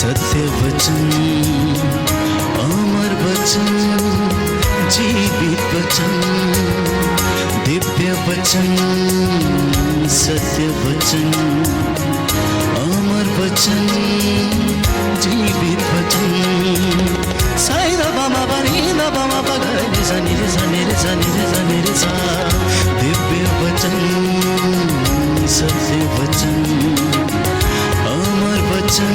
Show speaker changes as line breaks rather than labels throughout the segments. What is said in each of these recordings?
सत्य वचन, अमर वचन, जीवित वचन, दिव्य वचन, सत्य वचन, अमर वचन, जीवित वचन। साई दा बामा बनी दा बामा बगरे रे सा नी रे सा नी रे सा नी रे सा नी रे सा। दिव्य वचन, सत्य वचन, अमर वचन,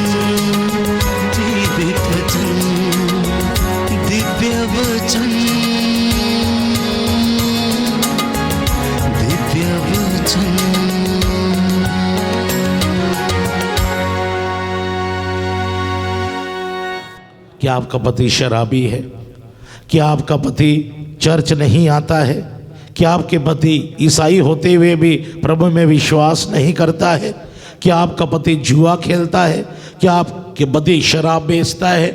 जीवित वचन, दिव्य वचन, दिव्य वचन।
क्या आपका पति शराबी है? क्या आपका पति चर्च नहीं आता है? क्या आपके पति ईसाई होते हुए भी प्रभु में विश्वास नहीं करता है? क्या आपका पति जुआ खेलता है? क्या आपके पति शराब बेचता है?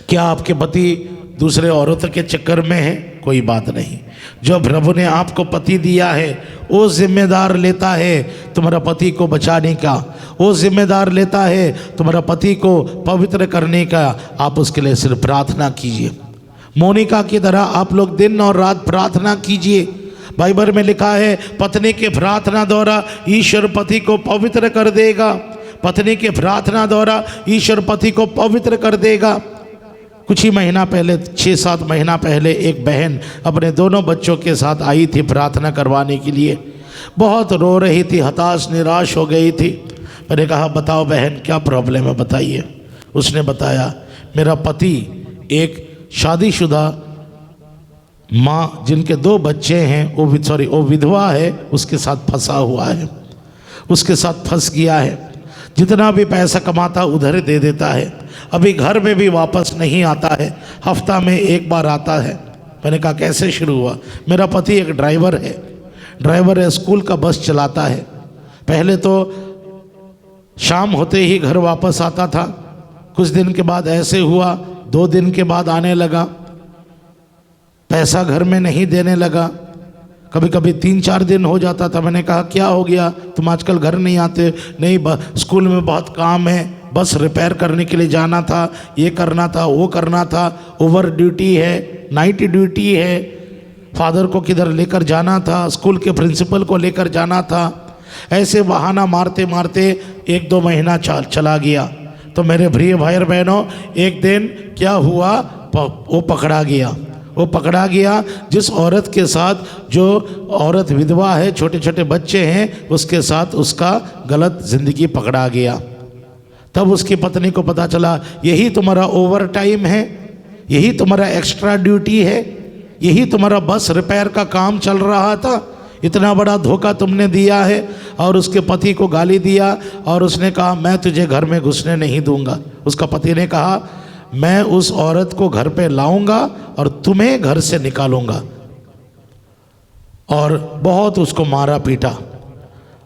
क्या आपके पति दूसरे औरतों के चक्कर में है? कोई बात नहीं। जो प्रभु ने आपको पति दिया है वो जिम्मेदार लेता है तुम्हारा पति को बचाने का, वो जिम्मेदार लेता है तुम्हारा पति को पवित्र करने का। आप उसके लिए सिर्फ प्रार्थना कीजिए। मोनिका की तरह आप लोग दिन और रात प्रार्थना कीजिए। बाइबल में लिखा है पत्नी के प्रार्थना द्वारा ईश्वर पति को पवित्र कर देगा। पत्नी के प्रार्थना द्वारा ईश्वर पति को पवित्र कर देगा। कुछ ही महीना पहले, 6-7 महीना पहले एक बहन अपने दोनों बच्चों के साथ आई थी प्रार्थना करवाने के लिए। बहुत रो रही थी, हताश निराश हो गई थी। मैंने कहा बताओ बहन क्या प्रॉब्लम है, बताइए। उसने बताया मेरा पति एक शादीशुदा माँ जिनके 2 बच्चे हैं, वो विधवा है, उसके साथ फंसा हुआ है, उसके साथ फंस गया है। जितना भी पैसा कमाता उधर दे देता है। अभी घर में भी वापस नहीं आता है, हफ्ता में 1 बार आता है। मैंने कहा कैसे शुरू हुआ? मेरा पति एक ड्राइवर है, स्कूल का बस चलाता है। पहले तो शाम होते ही घर वापस आता था। कुछ दिन के बाद ऐसे हुआ, 2 दिन के बाद आने लगा, पैसा घर में नहीं देने लगा। कभी कभी 3-4 दिन हो जाता था। मैंने कहा क्या हो गया, तुम आजकल घर नहीं आते? नहीं, स्कूल में बहुत काम है, बस रिपेयर करने के लिए जाना था, ये करना था, वो करना था, ओवर ड्यूटी है, नाइट ड्यूटी है, फादर को किधर लेकर जाना था, स्कूल के प्रिंसिपल को लेकर जाना था। ऐसे बहाना मारते मारते 1-2 महीना चला गया। तो मेरे प्रिय भाई और बहनों, एक दिन क्या हुआ, वो पकड़ा गया। जिस औरत के साथ, जो औरत विधवा है, छोटे छोटे बच्चे हैं, उसके साथ उसका गलत जिंदगी पकड़ा गया। तब उसकी पत्नी को पता चला यही तुम्हारा ओवर टाइम है, यही तुम्हारा एक्स्ट्रा ड्यूटी है, यही तुम्हारा बस रिपेयर का काम चल रहा था। इतना बड़ा धोखा तुमने दिया है। और उसके पति को गाली दिया और उसने कहा मैं तुझे घर में घुसने नहीं दूंगा। उसका पति ने कहा मैं उस औरत को घर पे लाऊंगा और तुम्हें घर से निकालूंगा। और बहुत उसको मारा पीटा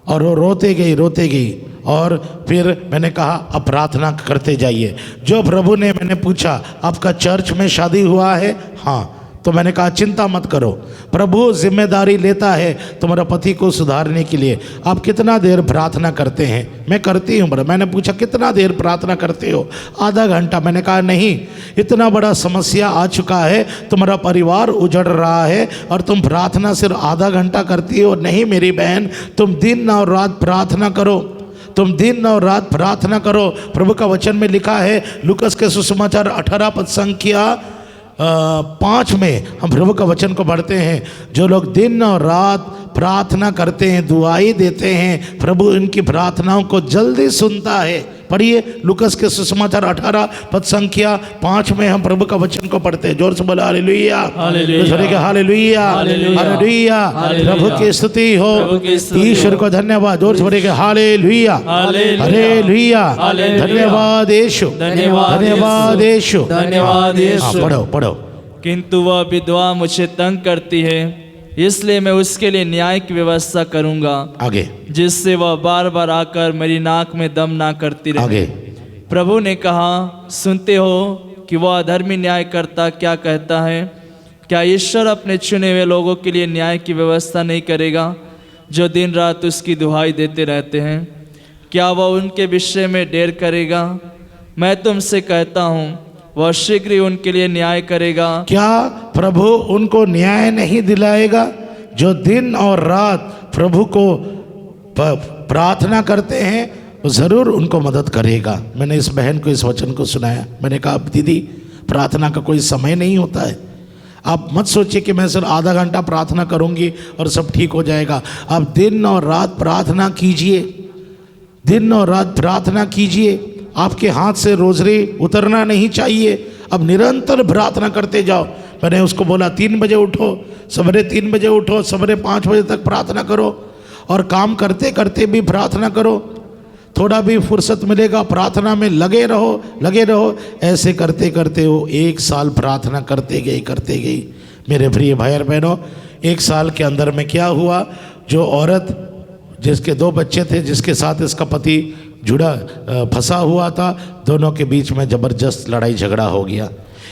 और वो रोते गई। और फिर मैंने कहा अब प्रार्थना करते जाइए। जो प्रभु ने, मैंने पूछा आपका चर्च में शादी हुआ है? हाँ। तो मैंने कहा चिंता मत करो, प्रभु जिम्मेदारी लेता है तुम्हारा पति को सुधारने के लिए। आप कितना देर प्रार्थना करते हैं? मैं करती हूँ। मैंने पूछा कितना देर प्रार्थना करते हो? आधा घंटा। मैंने कहा नहीं, इतना बड़ा समस्या आ चुका है, तुम्हारा परिवार उजड़ रहा है और तुम प्रार्थना सिर्फ आधा घंटा करती हो? नहीं मेरी बहन, तुम दिन और रात प्रार्थना करो, तुम दिन और रात प्रार्थना करो। प्रभु का वचन में लिखा है, लूकास के सुसमाचार 18 पद संख्या 5 में हम प्रभु का वचन को पढ़ते हैं। जो लोग दिन और रात प्रार्थना करते हैं, दुआई देते हैं, प्रभु इनकी प्रार्थनाओं को जल्दी सुनता है। पढ़िए लूकास के सुसमाचार 18 पद संख्या 5 में हम प्रभु का वचन को पढ़ते हैं। जोर से बोला हालेलुया, हालेलुया, हालेलुया। प्रभु की स्तुति हो, ईश्वर को धन्यवाद। जोर से बोलेगा हालेलुया, हालेलुया, धन्यवाद यीशु, धन्यवाद यीशु, धन्यवाद यीशु। पढ़ो।
किंतु वह विधवा मुझे तंग करती है, इसलिए मैं उसके लिए न्याय की व्यवस्था करूंगा,
आगे,
जिससे वह बार बार आकर मेरी नाक में दम ना करती रहे।
आगे।
प्रभु ने कहा, सुनते हो कि वह अधर्मी न्यायकर्ता क्या कहता है? क्या ईश्वर अपने चुने हुए लोगों के लिए न्याय की व्यवस्था नहीं करेगा, जो दिन रात उसकी दुहाई देते रहते हैं? क्या वह उनके विषय में देर करेगा? मैं तुमसे कहता हूँ वह शीघ्र ही उनके लिए न्याय करेगा।
क्या प्रभु उनको न्याय नहीं दिलाएगा? जो दिन और रात प्रभु को प्रार्थना करते हैं वो ज़रूर उनको मदद करेगा। मैंने इस बहन को इस वचन को सुनाया। मैंने कहा दीदी, प्रार्थना का कोई समय नहीं होता है। आप मत सोचिए कि मैं सिर्फ आधा घंटा प्रार्थना करूंगी और सब ठीक हो जाएगा। आप दिन और रात प्रार्थना कीजिए, दिन और रात प्रार्थना कीजिए। आपके हाथ से रोजरी उतरना नहीं चाहिए। अब निरंतर प्रार्थना करते जाओ। मैंने उसको बोला 3 बजे उठो, सवेरे 3 बजे उठो, सवेरे 5 बजे तक प्रार्थना करो और काम करते करते भी प्रार्थना करो। थोड़ा भी फुर्सत मिलेगा प्रार्थना में लगे रहो। ऐसे करते करते वो 1 साल प्रार्थना करते गई। मेरे प्रिय भाई और बहनों, 1 साल के अंदर में क्या हुआ? जो औरत जिसके 2 बच्चे थे, जिसके साथ इसका पति फंसा हुआ था, दोनों के बीच में ज़बरदस्त लड़ाई झगड़ा हो गया।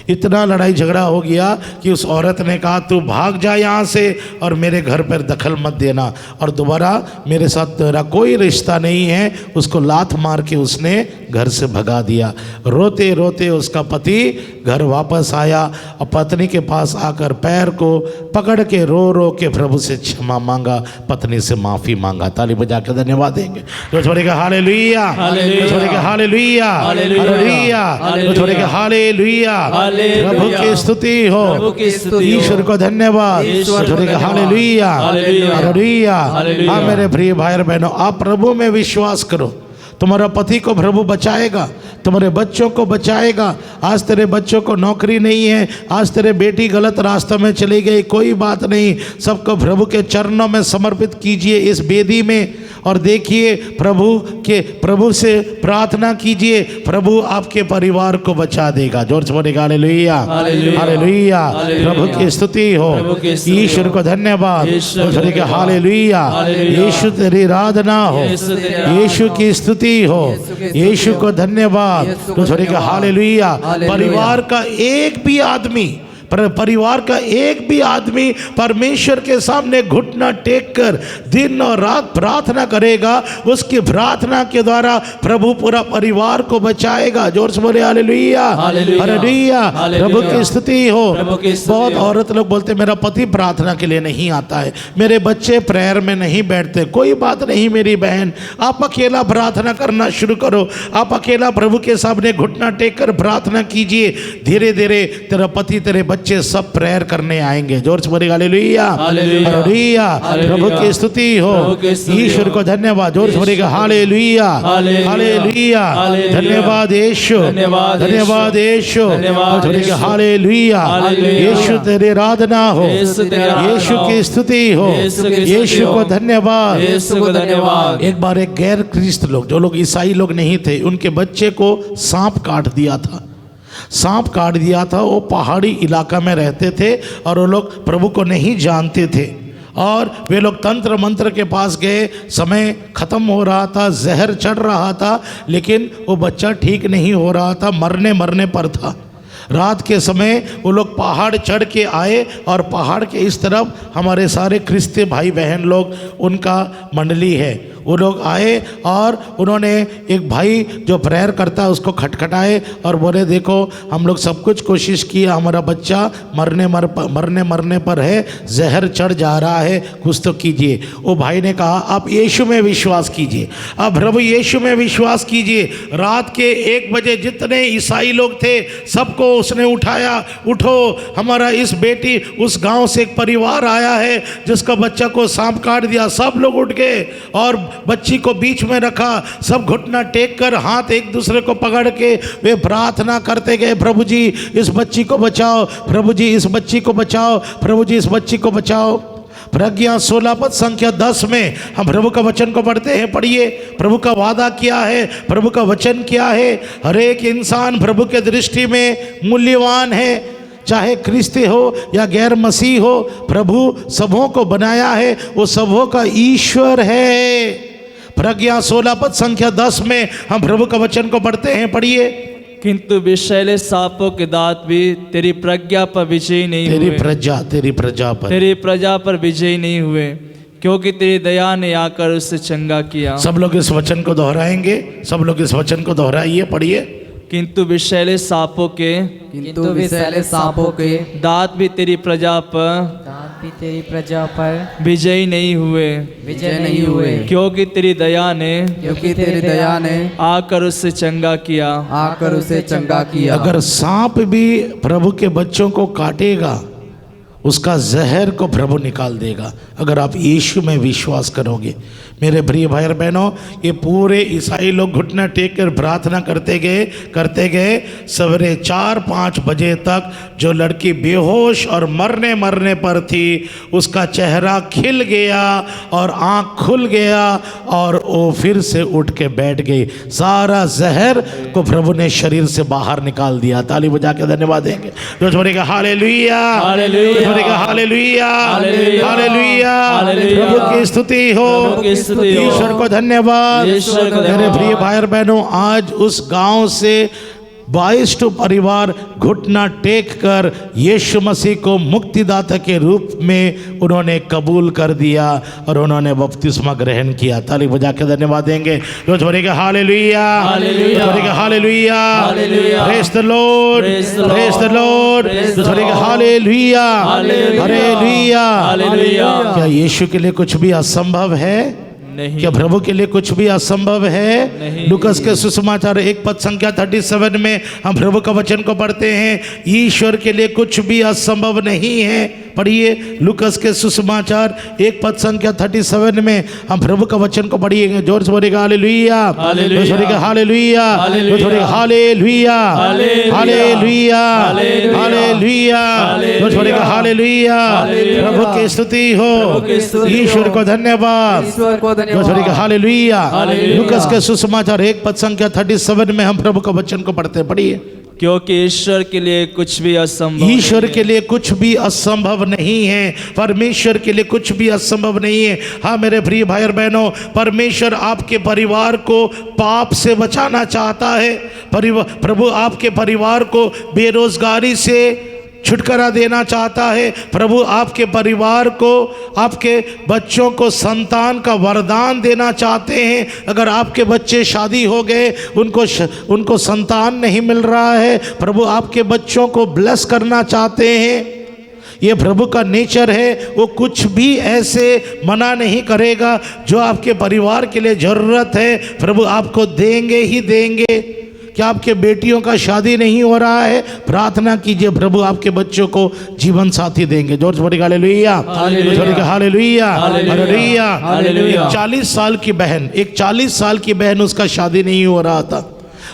इतना लड़ाई झगड़ा हो गया कि उस औरत ने कहा तू भाग जा यहाँ से और मेरे घर पर दखल मत देना और दोबारा मेरे साथ तेरा कोई रिश्ता नहीं है। उसको लात मार के उसने घर से भगा दिया। रोते रोते उसका पति घर वापस आया और पत्नी के पास आकर पैर को पकड़ के रो के प्रभु से क्षमा मांगा, पत्नी से माफ़ी मांगा। ताली बजा के धन्यवाद देंगे। जो छोड़ेगा हालेलुया, छोड़ेगा हालेलुया, हालेलुया, छोड़ेगा हालेलुया। प्रभु की स्तुति हो, ईश्वर को धन्यवाद। Hallelujah, hallelujah. हाँ मेरे प्रिय भाई और बहनों, आप प्रभु में विश्वास करो। तुम्हारा पति को प्रभु बचाएगा, तुम्हारे बच्चों को बचाएगा। आज तेरे बच्चों को नौकरी नहीं है, आज तेरे बेटी गलत रास्ते में चली गई, कोई बात नहीं। सबको प्रभु के चरणों में समर्पित कीजिए इस वेदी में और देखिए प्रभु से प्रार्थना कीजिए। प्रभु आपके परिवार को बचा देगा। जोर से बोलेगा हालेलुया, हालेलुया। प्रभु की स्तुति हो, ईश्वर को धन्यवाद। हालेलुया, यीशु तेरी आराधना हो, यीशु की स्तुति हो, यीशु को धन्यवाद। हालेलुया। परिवार का एक भी आदमी परमेश्वर के सामने घुटना टेक कर दिन और रात प्रार्थना करेगा, उसकी प्रार्थना के द्वारा प्रभु पूरा परिवार को बचाएगा। जोर से बोले हालेलुया, हालेलुया। प्रभु की स्तुति हो। बहुत औरत लोग बोलते मेरा पति प्रार्थना के लिए नहीं आता है, मेरे बच्चे प्रेयर में नहीं बैठते। कोई बात नहीं मेरी बहन, आप अकेला प्रार्थना करना शुरू करो। आप अकेला प्रभु के सामने घुटना टेक कर प्रार्थना कीजिए। धीरे धीरे तेरा पति, तेरे बच्चे सब प्रेयर करने आएंगे। जोर से बोलेगा हालेलुया, हालेलुया। प्रभु की स्तुति हो, ईश्वर को धन्यवाद। जोर से बोलेगा हालेलुया, हालेलुया। धन्यवाद यीशु, धन्यवाद यीशु। बोलेगा हालेलुया। यीशु तेरी आराधना हो, यीशु की स्तुति हो, यीशु को धन्यवाद। एक बार एक गैर ख्रिस्त लोग, जो लोग ईसाई लोग नहीं थे, उनके बच्चे को सांप काट दिया था। वो पहाड़ी इलाका में रहते थे और वो लोग प्रभु को नहीं जानते थे और वे लोग तंत्र मंत्र के पास गए। समय खत्म हो रहा था, जहर चढ़ रहा था, लेकिन वो बच्चा ठीक नहीं हो रहा था, मरने पर था। रात के समय वो लोग पहाड़ चढ़ के आए और पहाड़ के इस तरफ हमारे सारे क्रिस्ती भाई बहन लोग, उनका मंडली है, वो लोग आए और उन्होंने एक भाई जो प्रेयर करता है उसको खटखटाए और बोले देखो हम लोग सब कुछ कोशिश किया, हमारा बच्चा मरने पर है, जहर चढ़ जा रहा है, कुछ तो कीजिए। वो भाई ने कहा आप यीशु में विश्वास कीजिए, आप प्रभु यीशु में विश्वास कीजिए। रात के 1 बजे जितने ईसाई लोग थे सबको उसने उठाया, उठो हमारा इस बेटी, उस गांव से एक परिवार आया है जिसका बच्चा को सांप काट दिया। सब लोग उठ गए और बच्ची को बीच में रखा, सब घुटना टेक कर हाथ एक दूसरे को पकड़ के वे प्रार्थना करते गए, प्रभु जी इस बच्ची को बचाओ, प्रभु जी इस बच्ची को बचाओ, प्रभु जी इस बच्ची को बचाओ। प्रज्ञा 16 पद संख्या 10 में हम प्रभु का वचन को पढ़ते हैं। पढ़िए, प्रभु का वादा क्या है, प्रभु का वचन क्या है। हर एक इंसान प्रभु के दृष्टि में मूल्यवान है, चाहे क्रिस्ती हो या गैर मसीह हो, प्रभु सबों को बनाया है, वो सबों का ईश्वर है। प्रज्ञा 16 पद संख्या 10 में हम प्रभु का वचन को पढ़ते हैं। पढ़िए,
किंतु विषैले सांपों के दांत भी तेरी प्रज्ञा पर विजयी नहीं हुए, तेरी प्रजा पर विजयी नहीं हुए, क्योंकि तेरी दया ने आकर उससे चंगा किया।
सब लोग इस वचन को दोहराएंगे, सब लोग इस वचन को दोहराइए। पढ़िए,
किंतु विषैले सांपों के दांत भी तेरी प्रजा पर विजयी नहीं हुए, क्योंकि तेरी दया ने आकर उससे चंगा किया।
अगर सांप भी प्रभु के बच्चों को काटेगा, उसका जहर को प्रभु निकाल देगा, अगर आप यीशु में विश्वास करोगे। मेरे प्रिय भाई और बहनों, ये पूरे ईसाई लोग घुटना टेक कर प्रार्थना करते गए। सवेरे 4-5 बजे तक जो लड़की बेहोश और मरने पर थी, उसका चेहरा खिल गया और आँख खुल गया और वो फिर से उठ के बैठ गई। सारा जहर को प्रभु ने शरीर से बाहर निकाल दिया। ताली बजा के धन्यवाद देंगे। जो छोड़ेगा हालेलुया, हालेलुया, हालेलुया, हालेलुया। प्रभु की स्तुति हो, ईश्वर को धन्यवाद। मेरे प्रिय भाई और बहनों, आज उस गांव से 22 परिवार घुटना टेक कर यीशु मसीह को मुक्तिदाता के रूप में उन्होंने कबूल कर दिया और उन्होंने बपतिस्मा ग्रहण किया। ताली बजा के धन्यवाद देंगे। जो बोलेगा hallelujah, hallelujah, hallelujah, praise the lord, praise the Lord. जो बोलेगा हालेलुया, हालेलुया, हालेलुया। क्या यीशु के लिए कुछ भी असंभव है?
नहीं।
क्या प्रभु के लिए कुछ भी असंभव है? लूकास के सुसमाचार 1 पद संख्या 37 में हम प्रभु का वचन को पढ़ते हैं, ईश्वर के लिए कुछ भी असंभव नहीं है। पढ़िए लूकास के सुसमाचार 1 पद संख्या 37 में हम प्रभु का वचन को पढ़िएगा। जोर से बोलेगा hallelujah, hallelujah, hallelujah, hallelujah, hallelujah, hallelujah. जोर से बोलेगा हालेलुया। प्रभु की स्तुति हो, ईश्वर को धन्यवाद। हालेलुया। लूकास के सुसमाचार 1 पद संख्या 37 में हम प्रभु का वचन को पढ़ते हैं। पढ़िए।
क्योंकि ईश्वर के लिए कुछ भी असंभव,
ईश्वर के लिए कुछ भी असंभव नहीं है। परमेश्वर के लिए कुछ भी असंभव नहीं है। हाँ मेरे प्रिय भाई और बहनों, परमेश्वर आपके परिवार को पाप से बचाना चाहता है। प्रभु आपके परिवार को बेरोजगारी से छुटकारा देना चाहता है। प्रभु आपके परिवार को, आपके बच्चों को संतान का वरदान देना चाहते हैं। अगर आपके बच्चे शादी हो गए, उनको संतान नहीं मिल रहा है, प्रभु आपके बच्चों को ब्लेस करना चाहते हैं। ये प्रभु का नेचर है, वो कुछ भी ऐसे मना नहीं करेगा। जो आपके परिवार के लिए ज़रूरत है प्रभु आपको देंगे ही देंगे। क्या आपके बेटियों का शादी नहीं हो रहा है? प्रार्थना कीजिए, प्रभु आपके बच्चों को जीवन साथी देंगे। जोर से बोलिए हालेलुया, हालेलुया, हालेलुया, हालेलुया। 40 साल की बहन, एक 40 साल की बहन, उसका शादी नहीं हो रहा था।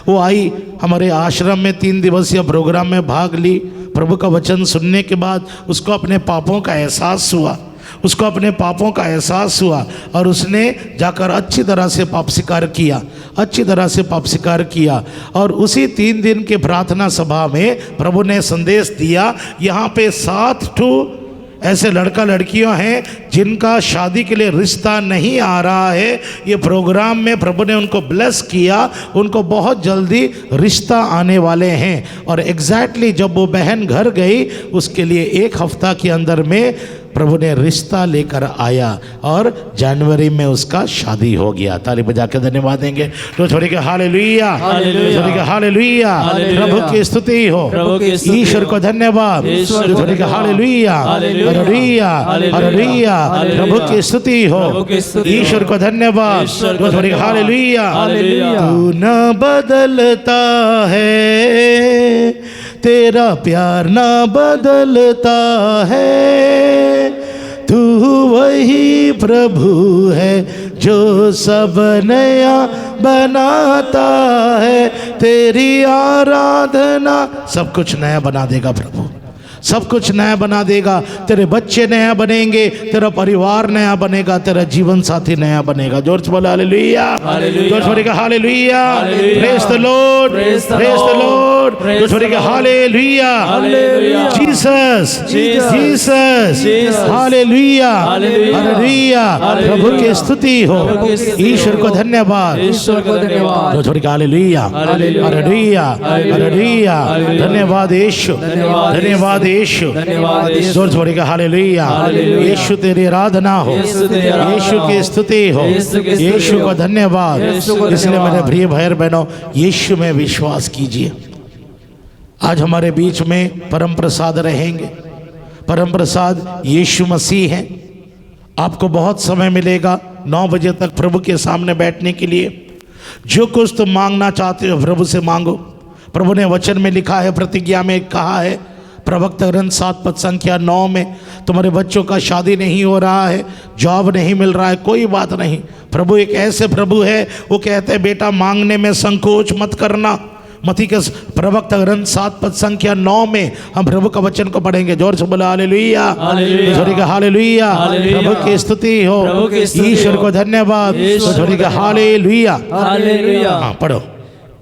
वो आई हमारे आश्रम में 3 दिवसीय प्रोग्राम में भाग ली। प्रभु का वचन सुनने के बाद उसको अपने पापों का एहसास हुआ, उसको अपने पापों का एहसास हुआ और उसने जाकर अच्छी तरह से पाप स्वीकार किया, अच्छी तरह से पाप स्वीकार किया। और उसी 3 दिन के प्रार्थना सभा में प्रभु ने संदेश दिया, यहाँ पे 7 ऐसे लड़का लड़कियां हैं जिनका शादी के लिए रिश्ता नहीं आ रहा है। ये प्रोग्राम में प्रभु ने उनको ब्लेस किया, उनको बहुत जल्दी रिश्ता आने वाले हैं। और एग्जैक्टली जब वो बहन घर गई, उसके लिए 1 हफ्ता के अंदर में प्रभु ने रिश्ता लेकर आया और जनवरी में उसका शादी हो गया। ताली बजा के धन्यवाद देंगे। तो छोड़ी के हालेलुया, हालेलुया, हालेलुया। प्रभु की स्तुति हो, ईश्वर को धन्यवाद। छोड़ी के हालेलुया, हालेलुया, हालेलुया। प्रभु की स्तुति हो, ईश्वर को धन्यवाद। छोड़ी के हालेलुया। तू न बदलता है, तेरा प्यार न बदलता है। तू वही प्रभु है जो सब नया बनाता है। तेरी आराधना, सब कुछ नया बना देगा प्रभु, सब कुछ नया बना देगा। तेरे बच्चे नया बनेंगे, तेरा परिवार नया बनेगा, तेरा जीवन साथी नया बनेगा। जोर से बोला हालेलुया, जोर से बोलेगा hallelujah, praise the lord, praise the lord. जोर से बोलेगा hallelujah, Jesus, Jesus, hallelujah, hallelujah. प्रभु की स्तुति हो, ईश्वर को धन्यवाद, ईश्वर को धन्यवाद। जोर से बोलेगा हालेलुया, हालेलुया, हालेलुया। धन्यवाद यीशु, धन्यवाद यीशु,
धन्यवाद यीशु,
जोर से बोलेगा हालेलुया।
हालेलुया।
यीशु तेरी आराधना हो,
यीशु तेरी आराधना
यीशु की
हो,
स्तुति हो,
यीशु की स्तुति
यीशु
हो,
को धन्यवाद।
यीशु को
इसलिए
धन्यवाद।
मेरे प्रिय भाई और बहनों, यीशु में विश्वास कीजिए। आज हमारे बीच में परम प्रसाद रहेंगे। परम प्रसाद यीशु मसीह हैं। आपको बहुत समय मिलेगा 9 बजे तक प्रभु के सामने बैठने के लिए। जो कुछ तुम मांगना चाहते हो प्रभु से मांगो। प्रभु ने वचन में लिखा है, प्रतिज्ञा में कहा है, प्रवक्ता ग्रंथ 7 पद संख्या 9 में, तुम्हारे बच्चों का शादी नहीं हो रहा है, जॉब नहीं मिल रहा है, कोई बात नहीं। प्रभु एक ऐसे प्रभु है, वो कहते हैं बेटा मांगने में संकोच मत करना। मती के प्रवक्ता ग्रंथ 7 पद संख्या 9 में हम प्रभु का वचन को पढ़ेंगे। जोर से बोला हालेलुया,
हालेलुया,
हालेलुया।
हालेलुया।
प्रभु की स्तुति हो,
प्रभु की स्तुति
ईश्वर
हो।
को धन्यवाद।
ईश्वर को धन्यवाद।
Hallelujah,
hallelujah.
हाँ पढ़ो।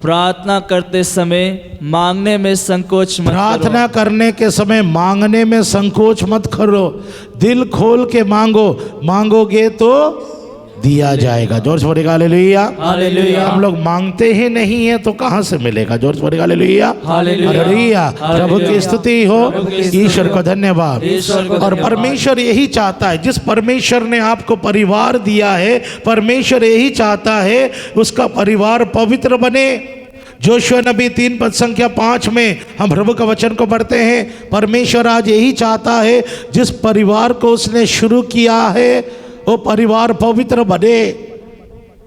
प्रार्थना करते समय मांगने में संकोच मत
प्रार्थना करने के समय मांगने में संकोच मत करो। दिल खोल के मांगो, मांगोगे तो दिया जाएगा। जोर से बोलेगा हालेलुया।
हालेलुया।
हम लोग मांगते ही नहीं है तो कहाँ से मिलेगा? जोर से बोलेगा हालेलुया।
हालेलुया।
हालेलुया। प्रभु की स्तुति हो,
प्रभु की स्तुति
ईश्वर
हो।
को धन्यवाद।
ईश्वर को
और
धन्यवाद।
परमेश्वर यही चाहता है, जिस परमेश्वर ने आपको परिवार दिया है, परमेश्वर यही चाहता है उसका परिवार पवित्र बने। जोशुआ नबी 3 पद संख्या 5 में हम प्रभु का वचन को पढ़ते हैं। परमेश्वर आज यही चाहता है, जिस परिवार को उसने शुरू किया है वो परिवार पवित्र बने।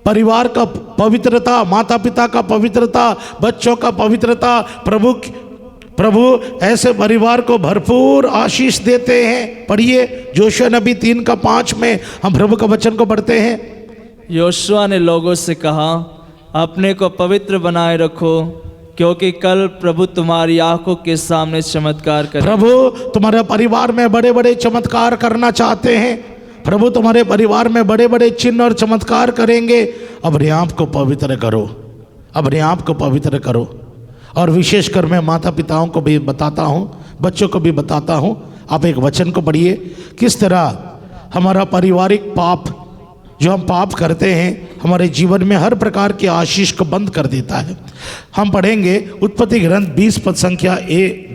परिवार का पवित्रता, माता पिता का पवित्रता, बच्चों का पवित्रता, प्रभु ऐसे परिवार को भरपूर आशीष देते हैं। पढ़िए जोशुआ नबी 3 का 5 में हम प्रभु का वचन को पढ़ते हैं।
योशुआ ने लोगों से कहा, अपने को पवित्र बनाए रखो, क्योंकि कल प्रभु तुम्हारी आंखों के सामने चमत्कार करे।
प्रभु तुम्हारे परिवार में बड़े बड़े चमत्कार करना चाहते हैं। प्रभु तुम्हारे परिवार में बड़े बड़े चिन्ह और चमत्कार करेंगे। अपने आप को पवित्र करो, अपने आप को पवित्र करो। और विशेषकर मैं माता पिताओं को भी बताता हूँ, बच्चों को भी बताता हूँ, आप एक वचन को पढ़िए। किस तरह हमारा पारिवारिक पाप, जो हम पाप करते हैं, हमारे जीवन में हर प्रकार के आशीष को बंद कर देता है। हम पढ़ेंगे उत्पत्ति ग्रंथ 20 पद संख्या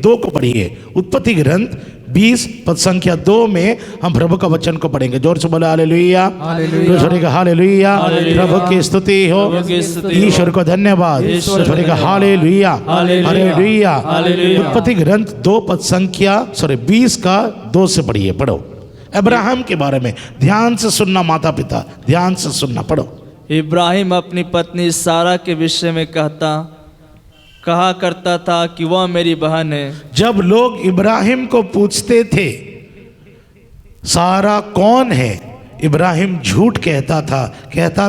2 को पढ़िए। उत्पत्ति ग्रंथ 20 पद संख्या 2 में हम प्रभु का वचन को पढ़ेंगे। जोर से बोला हालेलुया। हालेलुया। हालेलुया। प्रभु की स्तुति हो,
प्रभु की स्तुति हो।
ईश्वर को धन्यवाद।
ईश्वर को धन्यवाद।
हालेलुया।
हालेलुया।
हालेलुया।
हालेलुया।
उत्पत्ति ग्रंथ 2 पद संख्या 20 का 2 से पढ़िए। पढ़ो अब्राहम के बारे में। ध्यान से सुनना माता पिता, ध्यान से सुनना, पढ़ो।
इब्राहिम अपनी पत्नी सारा के विषय में कहा करता था कि वह मेरी बहन है।
जब लोग इब्राहिम को पूछते थे सारा कौन है, इब्राहिम झूठ कहता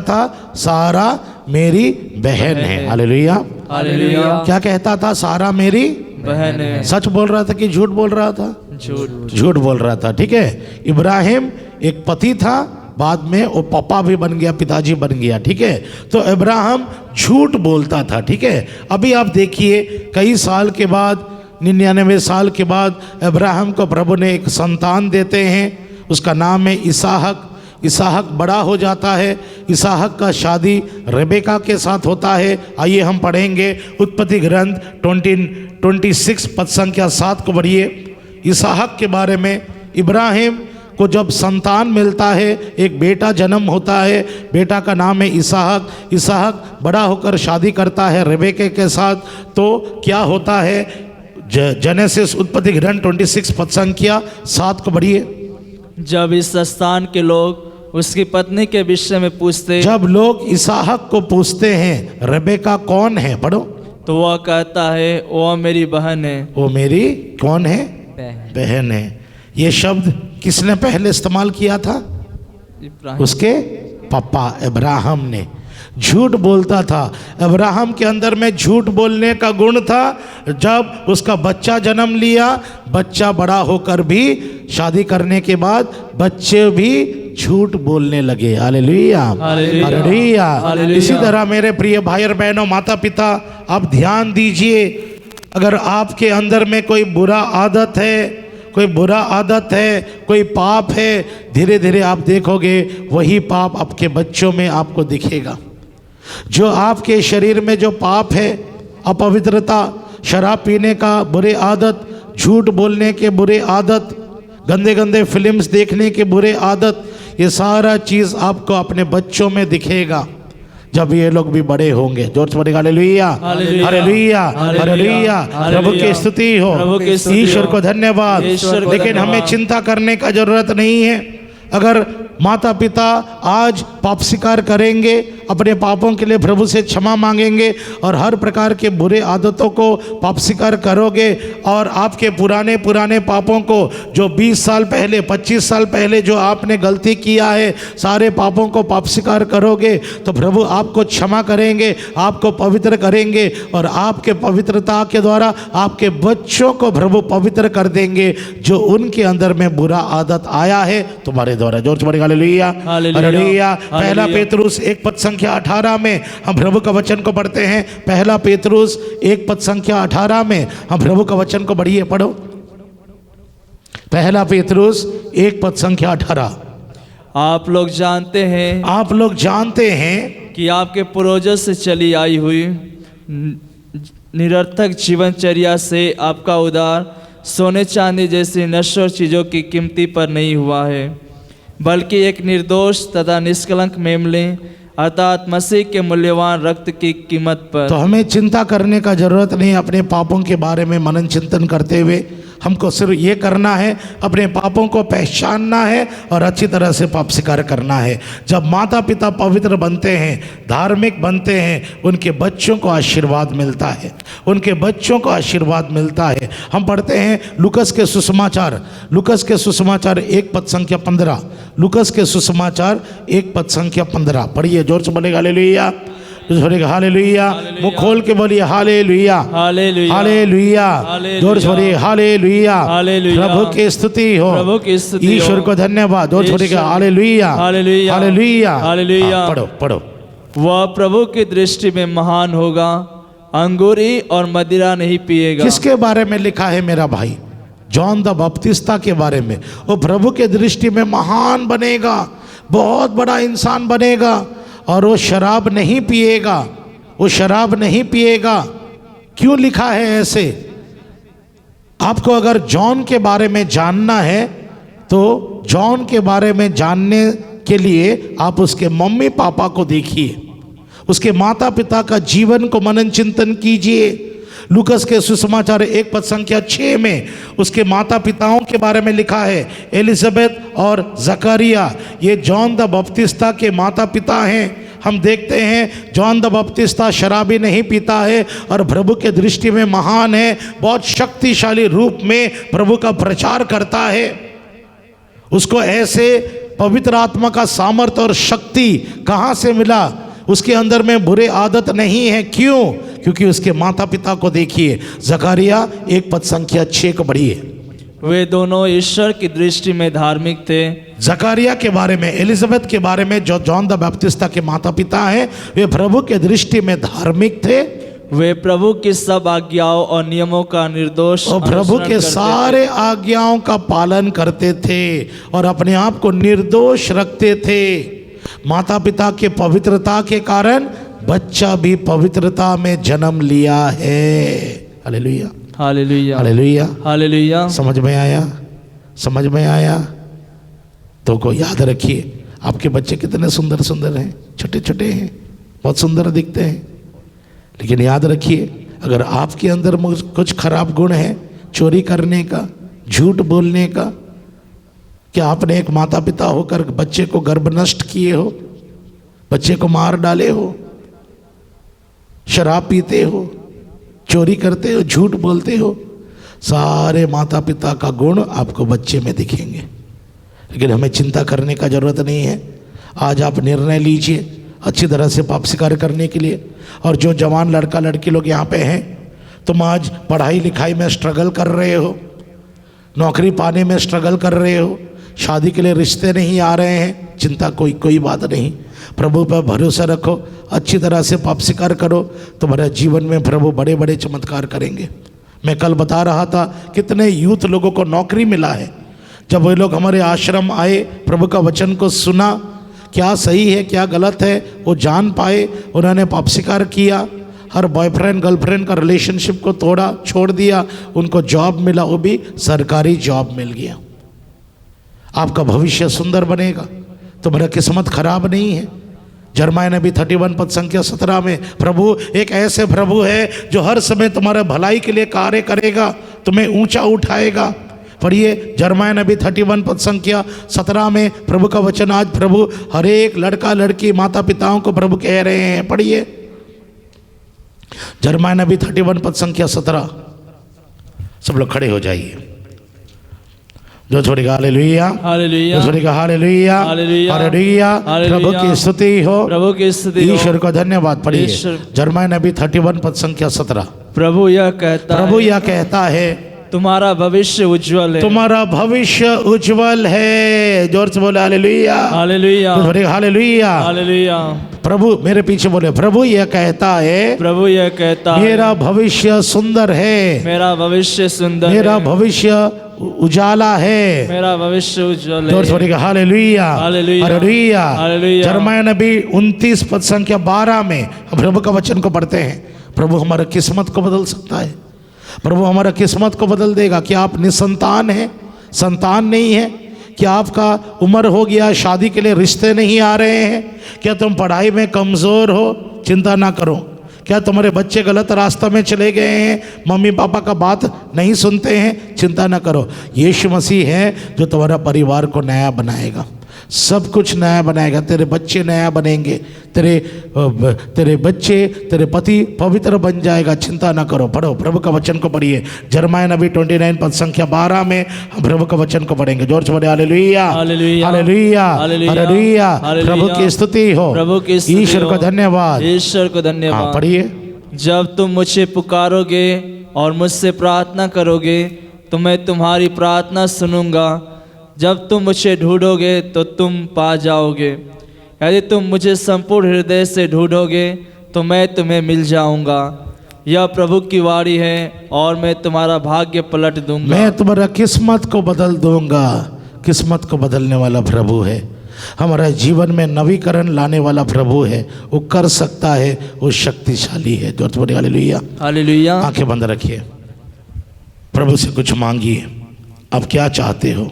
था सारा मेरी बहन है। हालेलुया।
हालेलुया।
क्या कहता था? सारा मेरी
बहन है।
सच बोल रहा था कि झूठ बोल रहा था? झूठ बोल रहा था। ठीक है। इब्राहिम एक पति था, बाद में वो पापा भी बन गया, पिताजी बन गया। ठीक है। तो इब्राहिम झूठ बोलता था। ठीक है। अभी आप देखिए, कई साल के बाद, 99 साल के बाद इब्राहिम को प्रभु ने एक संतान देते हैं। उसका नाम है इसहाक। इसहाक बड़ा हो जाता है। इसहाक का शादी रेबेका के साथ होता है। आइए हम पढ़ेंगे उत्पत्ति ग्रंथ 26 पद संख्या 7 को पढ़िए। इसहाक के बारे में, इब्राहिम को जब संतान मिलता है, एक बेटा जन्म होता है, बेटा का नाम है इसहाक। इसहाक बड़ा होकर शादी करता है रेबेका के साथ। तो क्या होता है? जेनेसिस उत्पत्ति ग्रंथ 26 पद संख्या 7 को पढ़िए।
जब इस स्थान के लोग उसकी पत्नी के विषय में पूछते,
जब लोग इसहाक को पूछते हैं रेबेका कौन है, पढ़ो,
तो वह कहता है वह मेरी बहन है।
वो मेरी कौन है? बहन है। ये शब्द किसने पहले इस्तेमाल किया था?
इब्राहिम।
उसके पापा इब्राहिम ने। झूठ बोलता था। इब्राहिम के अंदर में झूठ बोलने का गुण था। जब उसका बच्चा जन्म लिया, बच्चा बड़ा होकर भी, शादी करने के बाद बच्चे भी झूठ बोलने लगे। हालेलुया। हालेलुया। इसी तरह मेरे प्रिय भाई और बहनों, माता पिता, आप ध्यान दीजिए। अगर आपके अंदर में कोई बुरा आदत है, कोई पाप है, धीरे धीरे आप देखोगे वही पाप आपके बच्चों में आपको दिखेगा। जो आपके शरीर में जो पाप है, अपवित्रता, शराब पीने का बुरी आदत, झूठ बोलने के बुरे आदत, गंदे गंदे फिल्म्स देखने के बुरे आदत, ये सारा चीज़ आपको अपने बच्चों में दिखेगा जब ये लोग भी बड़े होंगे। जोर से बोलेगा हालेलुया,
हालेलुया,
हालेलुया, हालेलुया। प्रभु की स्तुति हो,
प्रभु की स्तुति
ईश्वर
हो,
को धन्यवाद।
ईश्वर को
लेकिन हमें
धन्यवाद।
चिंता करने का जरूरत नहीं है। अगर माता पिता आज पाप स्वीकार करेंगे, अपने पापों के लिए प्रभु से क्षमा मांगेंगे और हर प्रकार के बुरे आदतों को पाप स्वीकार करोगे और आपके पुराने पुराने पापों को, जो 20 साल पहले 25 साल पहले जो आपने गलती किया है, सारे पापों को पाप स्वीकार करोगे तो प्रभु आपको क्षमा करेंगे, आपको पवित्र करेंगे और आपके पवित्रता के द्वारा आपके बच्चों को प्रभु पवित्र कर देंगे जो उनके अंदर में बुरा आदत आया है तुम्हारे द्वारा। जोर से बोलेगा हालेलुया, हालेलुया। पहला पेतरुस 1:18 में हम प्रभु का वचन को पढ़ते हैं। पहला पेतरुस 1:18 में हम प्रभु का वचन को पढ़िए, पढ़ो। पहला पेतरुस 1:18।
आप लोग जानते हैं
आप लोग जानते हैं
कि आपके पूर्वजों से चली आई हुई निरर्थक जीवनचर्या से आपका उद्धार सोने चांदी जैसी नश्वर चीज़ों की कीमती पर नहीं हुआ है, बल्कि एक निर्दोष तथा निष्कलंक मेमने अर्थात मसीह के मूल्यवान रक्त की कीमत पर।
तो हमें चिंता करने का जरूरत नहीं। अपने पापों के बारे में मनन चिंतन करते हुए हमको सिर्फ ये करना है, अपने पापों को पहचानना है और अच्छी तरह से पाप स्वीकार करना है। जब माता पिता पवित्र बनते हैं, धार्मिक बनते हैं, उनके बच्चों को आशीर्वाद मिलता है, उनके बच्चों को आशीर्वाद मिलता है। हम पढ़ते हैं लूकस के सुसमाचार 1:15। लूकस के सुसमाचार 1:15 पढ़िए। जोर से बोलेगा हालेलुया, हालेलुया। मुंह खोल के बोलिए हालेलुया,
हालेलुया,
हालेलुया। जोर से बोलिए हालेलुया,
हालेलुया।
प्रभु की स्तुति हो,
प्रभु की स्तुति हो,
ईश्वर को धन्यवाद। जोर से बोलिएगा हालेलुया,
हालेलुया,
हालेलुया,
हालेलुया।
हाँ, पढ़ो पढ़ो।
वह प्रभु की दृष्टि में महान होगा, अंगूरी और मदिरा नहीं पिएगा।
किसके बारे में लिखा है मेरा भाई? जॉन द बपतिस्ता के बारे में। वो प्रभु के दृष्टि में महान बनेगा, बहुत बड़ा इंसान बनेगा और वो शराब नहीं पिएगा, वो शराब नहीं पिएगा। क्यों लिखा है ऐसे? आपको अगर जॉन के बारे में जानना है तो जॉन के बारे में जानने के लिए आप उसके मम्मी पापा को देखिए, उसके माता पिता का जीवन को मनन चिंतन कीजिए। लूकस के सुसमाचार 1:6 में उसके माता पिताओं के बारे में लिखा है। एलिजाबेथ और जकरिया ये जॉन द बपतिस्ता के माता पिता हैं। हम देखते हैं जॉन द बपतिस्ता शराबी नहीं पीता है और प्रभु के दृष्टि में महान है, बहुत शक्तिशाली रूप में प्रभु का प्रचार करता है। उसको ऐसे पवित्र आत्मा का सामर्थ्य और शक्ति कहाँ से मिला? उसके अंदर में बुरे आदत नहीं है। क्यों? क्योंकि उसके माता पिता को देखिए। जकरिया 1:6 को पढ़िए।
वे दोनों ईश्वर की दृष्टि में धार्मिक थे।
जकरिया के बारे में, एलिजाबेथ के बारे में, जो जॉन द बैप्टिस्ट के माता पिता हैं, वे प्रभु के दृष्टि में धार्मिक थे।
वे प्रभु की सब आज्ञाओं और नियमों का निर्दोष
और प्रभु
अनुसरण
के
करते
सारे आज्ञाओं का पालन करते थे और अपने आप को निर्दोष रखते थे। माता पिता के पवित्रता के कारण बच्चा भी पवित्रता में जन्म लिया है। Hallelujah,
hallelujah,
hallelujah,
hallelujah.
समझ में आया? समझ में आया? तो को याद रखिए, आपके बच्चे कितने सुंदर सुंदर हैं, छोटे छोटे हैं, बहुत सुंदर दिखते हैं। लेकिन याद रखिए, अगर आपके अंदर कुछ खराब गुण है, चोरी करने का, झूठ बोलने का, क्या आपने एक माता पिता होकर बच्चे को गर्भ नष्ट किए हो, बच्चे को मार डाले हो, शराब पीते हो, चोरी करते हो, झूठ बोलते हो, सारे माता पिता का गुण आपको बच्चे में दिखेंगे। लेकिन हमें चिंता करने का जरूरत नहीं है। आज आप निर्णय लीजिए अच्छी तरह से पाप स्वीकार करने के लिए। और जो जवान लड़का लड़की लोग यहाँ पे हैं, तुम आज पढ़ाई लिखाई में स्ट्रगल कर रहे हो, नौकरी पाने में स्ट्रगल कर रहे हो, शादी के लिए रिश्ते नहीं आ रहे हैं, चिंता कोई बात नहीं। प्रभु पर भरोसा रखो, अच्छी तरह से पाप स्वीकार करो, तुम्हारे जीवन में प्रभु बड़े बड़े चमत्कार करेंगे। मैं कल बता रहा था कितने यूथ लोगों को नौकरी मिला है। जब वे लोग हमारे आश्रम आए, प्रभु का वचन को सुना, क्या सही है क्या गलत है वो जान पाए, उन्होंने पाप स्वीकार किया। हर बॉयफ्रेंड गर्लफ्रेंड का रिलेशनशिप को तोड़ा, छोड़ दिया, उनको जॉब मिला, वो भी सरकारी जॉब मिल गया। आपका भविष्य सुंदर बनेगा, तुम्हारा किस्मत खराब नहीं है। यिर्मयाह नबी 31 पद संख्या 17 में प्रभु एक ऐसे प्रभु है जो हर समय तुम्हारे भलाई के लिए कार्य करेगा, तुम्हें ऊंचा उठाएगा। पढ़िए यिर्मयाह नबी 31 पद संख्या 17 में प्रभु का वचन। आज प्रभु हर एक लड़का लड़की माता पिताओं को प्रभु कह रहे हैं, पढ़िए यिर्मयाह नबी 31 पद संख्या 17। सब लोग खड़े हो जाइए। जो छोड़ेगा हालेलुया,
हालेलुया,
जो छोड़ेगा हालेलुया,
हालेलुया,
हालेलुया। प्रभु की स्तुति हो,
प्रभु की स्तुति हो।
ईश्वर को धन्यवाद। पढ़िए
ईश्वर।
यिर्मयाह नबी 31 पद संख्या 17।
प्रभु यह कहता है तुम्हारा भविष्य उज्जवल है,
तुम्हारा भविष्य उज्जवल है। जोर से बोले हालेलुया,
हालेलुया,
जो छोड़ेगा हालेलुया।
हालेलुया।
प्रभु मेरे पीछे बोले, प्रभु यह कहता है,
प्रभु यह कहता है
मेरा भविष्य सुंदर है,
मेरा भविष्य सुंदर
मेरा
है,
भविष्य उजाला है।
मेरा भविष्य उज्जवल
जोर
है।
से बोलिएगा हालेलुया,
हालेलुया,
हालेलुया।
हालेलुया।
यिर्मयाह नबी 29 पद संख्या 12 में हम प्रभु का वचन को पढ़ते हैं। प्रभु हमारा किस्मत को बदल सकता है, प्रभु हमारा किस्मत को बदल देगा। क्या आप निसंतान हैं, संतान नहीं है? क्या आपका उम्र हो गया, शादी के लिए रिश्ते नहीं आ रहे हैं? क्या तुम पढ़ाई में कमज़ोर हो? चिंता ना करो। क्या तुम्हारे बच्चे गलत रास्ते में चले गए हैं, मम्मी पापा का बात नहीं सुनते हैं? चिंता ना करो। यीशु मसीह है जो तुम्हारा परिवार को नया बनाएगा, सब कुछ नया बनाएगा। तेरे बच्चे नया बनेंगे, तेरे बच्चे, तेरे पति पवित्र बन जाएगा। चिंता ना करो। पढ़ो प्रभु का वचन को पढ़िए। यिर्मयाह नबी 29 पद संख्या 12 में हम प्रभु का वचन को पढ़ेंगे। जोर से पढ़े hallelujah,
hallelujah,
hallelujah, hallelujah.
Hallelujah.
प्रभु की स्तुति हो,
प्रभु की स्तुति
ईश्वर
हो।
को धन्यवाद।
ईश्वर को
हाँ
धन्यवाद।
पढ़िए।
जब तुम मुझे पुकारोगे और मुझसे प्रार्थना करोगे तो मैं तुम्हारी प्रार्थना सुनूंगा। जब तुम मुझे ढूंढोगे तो तुम पा जाओगे। यदि तुम मुझे संपूर्ण हृदय से ढूंढोगे तो मैं तुम्हें मिल जाऊंगा। यह प्रभु की वाणी है और मैं तुम्हारा भाग्य पलट दूंगा।
मैं तुम्हारा किस्मत को बदल दूंगा। किस्मत को बदलने वाला प्रभु है, हमारा जीवन में नवीकरण लाने वाला प्रभु है। वो कर सकता है, वो शक्तिशाली है। जो बोले हालेलुया,
हालेलुया।
आंखें बंद रखिए, प्रभु से कुछ मांगिए। आप क्या चाहते हो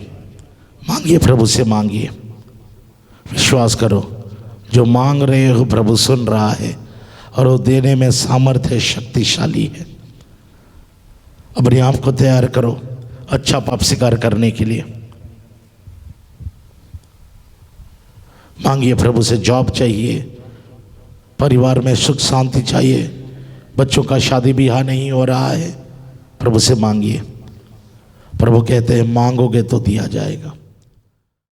मांगिए, प्रभु से मांगिए। विश्वास करो, जो मांग रहे हो प्रभु सुन रहा है और वो देने में सामर्थ्य शक्तिशाली है। अपने आप को तैयार करो अच्छा पाप स्वीकार करने के लिए। मांगिए प्रभु से। जॉब चाहिए, परिवार में सुख शांति चाहिए, बच्चों का शादी ब्याह नहीं हो रहा है, प्रभु से मांगिए। प्रभु कहते हैं मांगोगे तो दिया जाएगा।